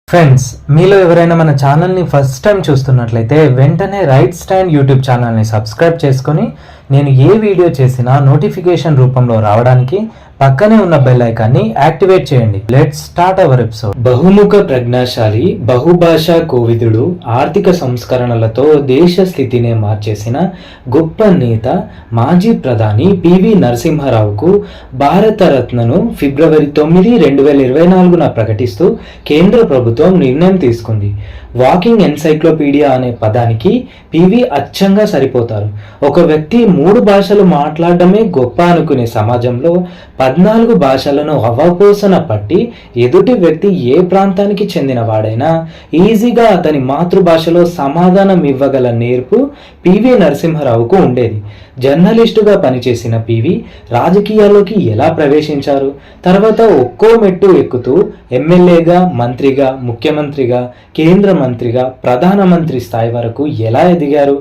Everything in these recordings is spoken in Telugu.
ఫ్రెండ్స్, మీలో ఎవరైనా మన ఛానల్ని ఫస్ట్ టైం చూస్తున్నట్లయితే వెంటనే రైట్ స్టాండ్ యూట్యూబ్ ఛానల్ని సబ్స్క్రైబ్ చేసుకొని నేను ఏ వీడియో చేసినా నోటిఫికేషన్ రూపంలో రావడానికి పక్కనే ఉన్న బెల్ ఐకాన్ని యాక్టివేట్ చేయండి. Let's start our episode. బహుముఖ ప్రజ్ఞాశాలి, బహుభాషా కోవిదుడు, ఆర్థిక సంస్కరణలతో దేశ స్థితినే మార్చేసిన గొప్ప నేత మాజీ ప్రధాని పివి నరసింహారావుకు భారతరత్నను ఫిబ్రవరి 9, 2024 ప్రకటిస్తూ కేంద్ర ప్రభుత్వం నిర్ణయం తీసుకుంది. వాకింగ్ ఎన్సైక్లోపీడియా అనే పదానికి పివి అచ్చంగా సరిపోతారు. ఒక వ్యక్తి 3 భాషలు మాట్లాడడమే గొప్ప అనుకునే సమాజంలో 14 భాషలను అవపోసన పట్టి ఎదుటి వ్యక్తి ఏ ప్రాంతానికి చెందిన వాడైనా ఈజీగా అతని మాతృభాషలో సమాధానం ఇవ్వగల నేర్పు పివి నరసింహారావుకు ఉండేది. జర్నలిస్టుగా పనిచేసిన పివి రాజకీయాల్లోకి ఎలా ప్రవేశించారు, తర్వాత ఒక్కో మెట్టు ఎక్కుతూ ఎమ్మెల్యేగా, మంత్రిగా, ముఖ్యమంత్రిగా, కేంద్ర మంత్రిగా, ప్రధానమంత్రి స్థాయి వరకు ఎలా ఎదిగారు,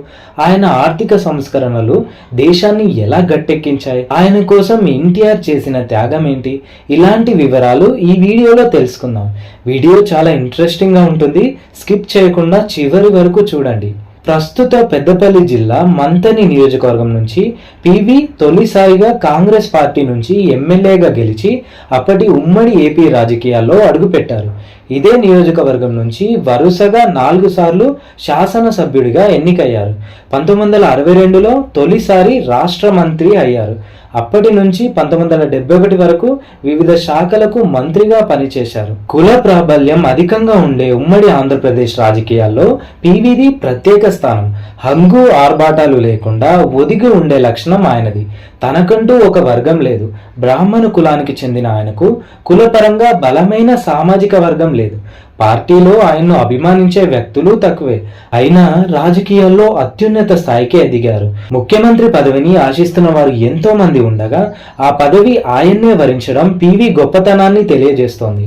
ఆయన ఆర్థిక సంస్కరణలు దేశాన్ని ఎలా గట్టెక్కించాయి, ఆయన కోసం ఎన్టీఆర్ చేసిన త్యాగం ఏంటి, ఇలాంటి వివరాలు ఈ వీడియోలో తెలుసుకుందాం. వీడియో చాలా ఇంట్రెస్టింగ్గా ఉంటుంది, స్కిప్ చేయకుండా చివరి వరకు చూడండి. ప్రస్తుత పెద్దపల్లి జిల్లా మంథని నియోజకవర్గం నుంచి పివి తొలిసారిగా కాంగ్రెస్ పార్టీ నుంచి ఎమ్మెల్యేగా గెలిచి అప్పటి ఉమ్మడి ఏపీ రాజకీయాల్లో అడుగుపెట్టారు. ఇదే నియోజకవర్గం నుంచి వరుసగా 4 సార్లు శాసనసభ్యుడిగా ఎన్నికయ్యారు. 1962లో తొలిసారి రాష్ట్ర మంత్రి అయ్యారు. అప్పటి నుంచి 1971 వరకు వివిధ శాఖలకు మంత్రిగా పనిచేశారు. కుల ప్రాబల్యం అధికంగా ఉండే ఉమ్మడి ఆంధ్రప్రదేశ్ రాజకీయాల్లో పివిది ప్రత్యేక స్థానం. హంగు ఆర్భాటాలు లేకుండా ఒదిగి ఉండే లక్షణం ఆయనది. తనకంటూ ఒక వర్గం లేదు. బ్రాహ్మణ కులానికి చెందిన ఆయనకు కులపరంగా బలమైన సామాజిక వర్గం లేదు. పార్టీలో ఆయన్ను అభిమానించే వ్యక్తులు తక్కువే. అయినా రాజకీయాల్లో అత్యున్నత స్థాయికి ఎదిగారు. ముఖ్యమంత్రి పదవిని ఆశిస్తున్న వారు ఎంతో మంది ఉండగా ఆ పదవి ఆయన్నే వరించడం పివి గొప్పతనాన్ని తెలియజేస్తోంది.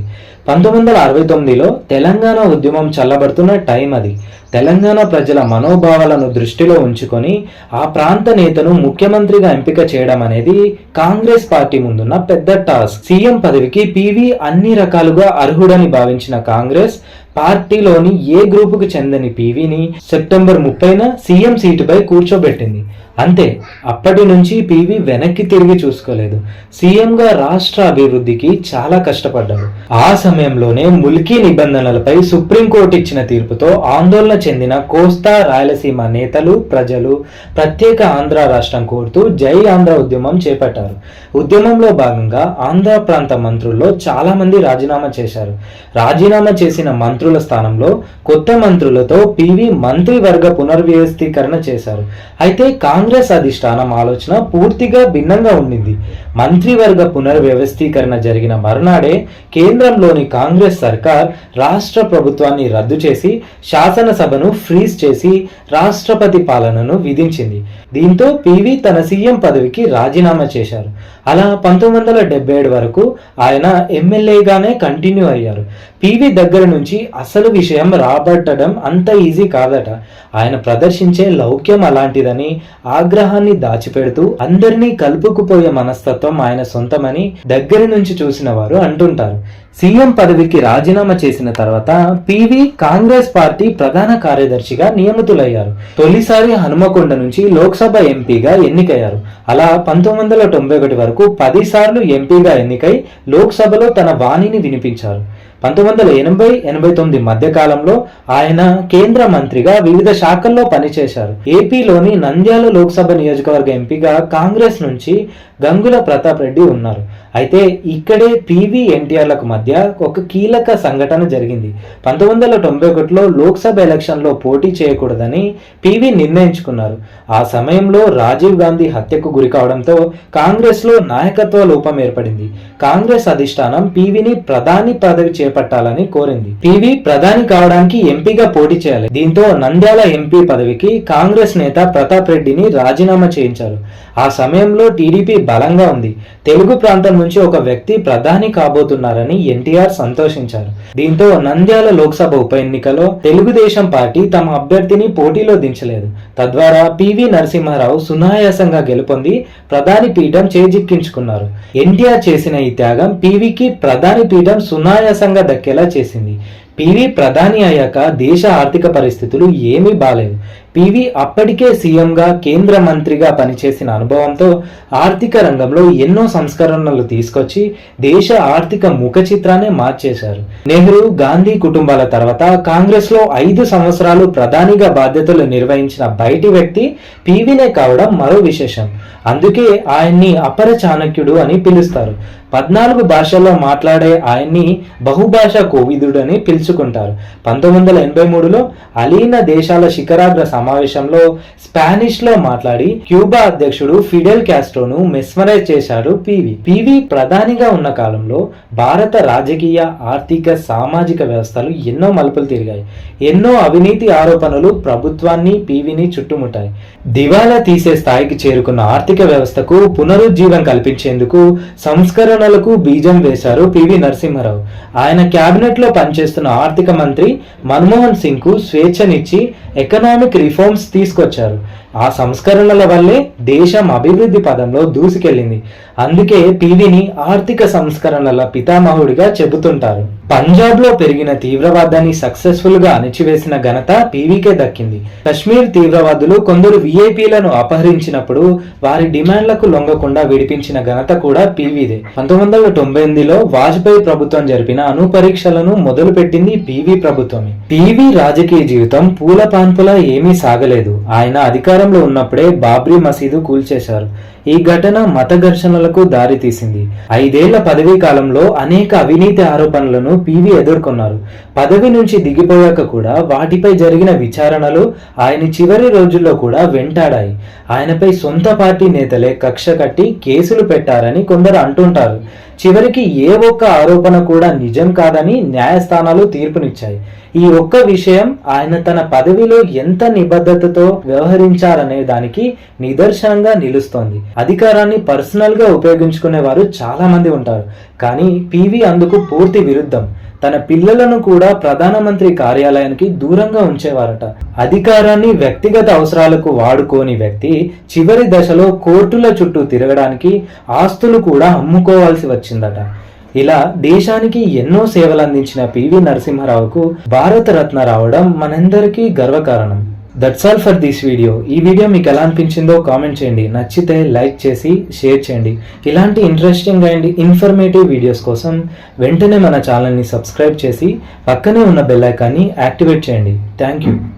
1969లో తెలంగాణ ఉద్యమం చల్లబడుతున్న టైం అది. తెలంగాణ ప్రజల మనోభావాలను దృష్టిలో ఉంచుకొని ఆ ప్రాంత నేతను ముఖ్యమంత్రిగా ఎంపిక చేయడం అనేది కాంగ్రెస్ పార్టీ ముందున్న పెద్ద టాస్క్. సీఎం పదవికి పివి అన్ని రకాలుగా అర్హుడని భావించిన కాంగ్రెస్ పార్టీలోని ఏ గ్రూపుకు చెందని పివిని సెప్టెంబర్ 30న సీఎం సీటుపై కూర్చోబెట్టింది. అంతే, అప్పటి నుంచి పివి వెనక్కి తిరిగి చూసుకోలేదు. సీఎంగా రాష్ట్ర అభివృద్ధికి చాలా కష్టపడ్డాడు. ఆ సమయంలోనే ముల్కీ నిబంధనలపై సుప్రీంకోర్టు ఇచ్చిన తీర్పుతో ఆందోళన చెందిన కోస్తా రాయలసీమ నేతలు, ప్రజలు ప్రత్యేక ఆంధ్ర రాష్ట్రం కోరుతూ జై ఆంధ్ర ఉద్యమం చేపట్టారు. ఉద్యమంలో భాగంగా ఆంధ్ర ప్రాంత మంత్రుల్లో చాలా మంది రాజీనామా చేశారు. రాజీనామా చేసిన మంత్రుల స్థానంలో కొత్త మంత్రులతో పివి మంత్రివర్గ పునర్వ్యవస్థీకరణ చేశారు. అయితే కాంగ్రెస్ అధిష్టానం ఆలోచన పూర్తిగా భిన్నంగా ఉండింది. మంత్రివర్గ పునర్వ్యవస్థీకరణ జరిగిన మరునాడే కేంద్రంలోని కాంగ్రెస్ సర్కార్ రాష్ట్ర ప్రభుత్వాన్ని రద్దు చేసి శాసనసభను ఫ్రీజ్ చేసి రాష్ట్రపతి పాలనను విధించింది. దీంతో పివి తన సీఎం పదవికి రాజీనామా చేశారు. అలా 1977 వరకు ఆయన ఎమ్మెల్యేగానే కంటిన్యూ అయ్యారు. పివి దగ్గర నుంచి అసలు విషయం రాబట్టడం అంత ఈజీ కాదట. ఆయన ప్రదర్శించే లౌక్యం అలాంటిదని, ఆగ్రహాన్ని దాచిపెడుతూ అందరినీ కలుపుకుపోయే మనస్తత్వం ఆయన సొంతమని దగ్గర నుంచి చూసిన వారు అంటుంటారు. సీఎం పదవికి రాజీనామా చేసిన తర్వాత పివి కాంగ్రెస్ పార్టీ ప్రధాన కార్యదర్శిగా నియమితులయ్యారు. తొలిసారి హనుమకొండ నుంచి లోక్సభ ఎంపీగా ఎన్నికయ్యారు. అలా 1991 వరకు 10 సార్లు ఎంపీగా ఎన్నికై లోక్సభలో తన వాణిని వినిపించారు. 1980-89 మధ్య కాలంలో ఆయన కేంద్ర మంత్రిగా వివిధ శాఖల్లో పనిచేశారు. ఏపీలోని నంద్యాల లోక్సభ నియోజకవర్గ ఎంపీగా కాంగ్రెస్ నుంచి గంగుల ప్రతాప్ రెడ్డి ఉన్నారు. అయితే ఇక్కడే పివి ఎన్టీఆర్లకు మధ్య ఒక కీలక సంఘటన జరిగింది. 1991లో లోక్సభ ఎలక్షన్లో పోటీ చేయకూడదని పివి నిర్ణయించుకున్నారు. ఆ సమయంలో రాజీవ్ గాంధీ హత్యకు గురి కావడంతో కాంగ్రెస్లో నాయకత్వ లోపం ఏర్పడింది. కాంగ్రెస్ అధిష్టానం పివిని ప్రధాని పదవి చేపట్టాలని కోరింది. పివి ప్రధాని కావడానికి ఎంపీగా పోటీ చేయాలి. దీంతో నంద్యాల ఎంపీ పదవికి కాంగ్రెస్ నేత ప్రతాప్ రెడ్డిని రాజీనామా చేయించారు. ఆ సమయంలో టీడీపీ బలంగా ఉంది. తెలుగు ప్రాంతం నుంచి ఒక వ్యక్తి ప్రధాని కాబోతున్నారని ఎన్టీఆర్ సంతోషించారు. దీంతో నంద్యాల లోక్సభ ఉప ఎన్నికలో తెలుగుదేశం పార్టీ తమ అభ్యర్థిని పోటీలో దించలేదు. తద్వారా పివి నరసింహారావు సునాయాసంగా గెలుపొంది ప్రధాని పీఠం చేజిక్కించుకున్నారు. ఎన్టీఆర్ చేసిన ఈ త్యాగం పివికి ప్రధాని పీఠం సునాయాసంగా దక్కేలా చేసింది. పివి ప్రధాని అయ్యాక దేశ ఆర్థిక పరిస్థితులు ఏమీ బాలేవు. పివి అప్పటికే సీఎంగా కేంద్ర మంత్రిగా పనిచేసిన అనుభవంతో ఆర్థిక రంగంలో ఎన్నో సంస్కరణలు తీసుకొచ్చి దేశ ఆర్థిక ముఖ చిత్రాన్ని మార్చేశారు. నెహ్రూ, గాంధీ కుటుంబాల తర్వాత కాంగ్రెస్లో 5 సంవత్సరాలు ప్రధానిగా బాధ్యతలు నిర్వహించిన బయటి వ్యక్తి పివినే కావడం మరో విశేషం. అందుకే ఆయన్ని అపర చాణక్యుడు అని పిలుస్తారు. 14 భాషల్లో మాట్లాడే ఆయన్ని బహుభాషా కోవిదుడు అని పిలుచుకుంటారు. 1983లో అలీన దేశాల శిఖరాగ్ర సమావేశంలో స్పానిష్లో మాట్లాడి క్యూబా అధ్యక్షుడు ఫిడెల్ క్యాస్ట్రోను మెస్మరైజ్ చేశారు పివి ప్రధానిగా ఉన్న కాలంలో భారత రాజకీయ, ఆర్థిక, సామాజిక వ్యవస్థలు ఎన్నో మలుపులు తిరిగాయి. ఎన్నో అవినీతి ఆరోపణలు ప్రభుత్వాన్ని, పివిని చుట్టుముట్టాయి. దివాలా తీసే స్థాయికి చేరుకున్న ఆర్థిక వ్యవస్థకు పునరుజ్జీవం కల్పించేందుకు సంస్కరణలకు బీజం వేశారు పివి నరసింహారావు. ఆయన క్యాబినెట్ లో పనిచేస్తున్న ఆర్థిక మంత్రి మన్మోహన్ సింగ్ కు స్వేచ్ఛనిచ్చి ఎకనామిక్ రిఫార్మ్స్ తీసుకొచ్చారు. ఆ సంస్కరణల వల్లే దేశం అభివృద్ధి పదంలో దూసుకెళ్లింది. అందుకే పివిని ఆర్థిక సంస్కరణల పితామహుడిగా చెబుతుంటారు. పంజాబ్ లో పెరిగిన తీవ్రవాదాన్ని సక్సెస్ఫుల్ గా అణిచివేసిన ఘనత పివికే దక్కింది. కశ్మీర్ తీవ్రవాదులు కొందరు విఐపీలను అపహరించినప్పుడు వారి డిమాండ్లకు లొంగకుండా విడిపించిన ఘనత కూడా పివిదే. 1998లో వాజ్పేయి ప్రభుత్వం జరిపిన అణు పరీక్షలను మొదలుపెట్టింది పివి ప్రభుత్వమే. పివి రాజకీయ జీవితం పూల పాన్పులా ఏమీ సాగలేదు. ఆయన అధికారంలో ఉన్నప్పుడే బాబ్రీ మసీదు కూల్చేశారు. ఈ ఘటన మత ఘర్షణలకు దారితీసింది. 5 ఏళ్ల పదవీ కాలంలో అనేక అవినీతి ఆరోపణలను పివి ఎదుర్కొన్నారు. పదవి నుంచి దిగిపోయాక కూడా వాటిపై జరిగిన విచారణలు ఆయన చివరి రోజుల్లో కూడా వెంటాడాయి. ఆయనపై సొంత పార్టీ నేతలే కక్ష కట్టి కేసులు పెట్టారని కొందరు అంటుంటారు. చివరికి ఏ ఒక్క ఆరోపణ కూడా నిజం కాదని న్యాయస్థానాలు తీర్పునిచ్చాయి. ఈ ఒక్క విషయం ఆయన తన పదవిలో ఎంత నిబద్ధతతో వ్యవహరించారనే దానికి నిదర్శనంగా నిలుస్తోంది. అధికారాన్ని పర్సనల్ గా ఉపయోగించుకునే వారు చాలా మంది ఉంటారు, కానీ పివి అందుకు పూర్తి విరుద్ధం. తన పిల్లలను కూడా ప్రధానమంత్రి కార్యాలయానికి దూరంగా ఉంచేవారట. అధికారాన్ని వ్యక్తిగత అవసరాలకు వాడుకోని వ్యక్తి చివరి దశలో కోర్టుల చుట్టూ తిరగడానికి ఆస్తులు కూడా అమ్ముకోవాల్సి వచ్చిందట. ఇలా దేశానికి ఎన్నో సేవలు అందించిన పివి నరసింహారావుకు భారతరత్న రావడం మనందరికీ గర్వకారణం. That's all for this video. ఈ వీడియో మీకు ఎలా అనిపించిందో కామెంట్ చేయండి. నచ్చితే లైక్ చేసి షేర్ చేయండి. ఇలాంటి ఇంట్రెస్టింగ్ అండ్ ఇన్ఫర్మేటివ్ వీడియోస్ కోసం వెంటనే మన ఛానల్ని సబ్స్క్రైబ్ చేసి పక్కనే ఉన్న బెల్ ఐకాన్ని యాక్టివేట్ చేయండి. Thank you.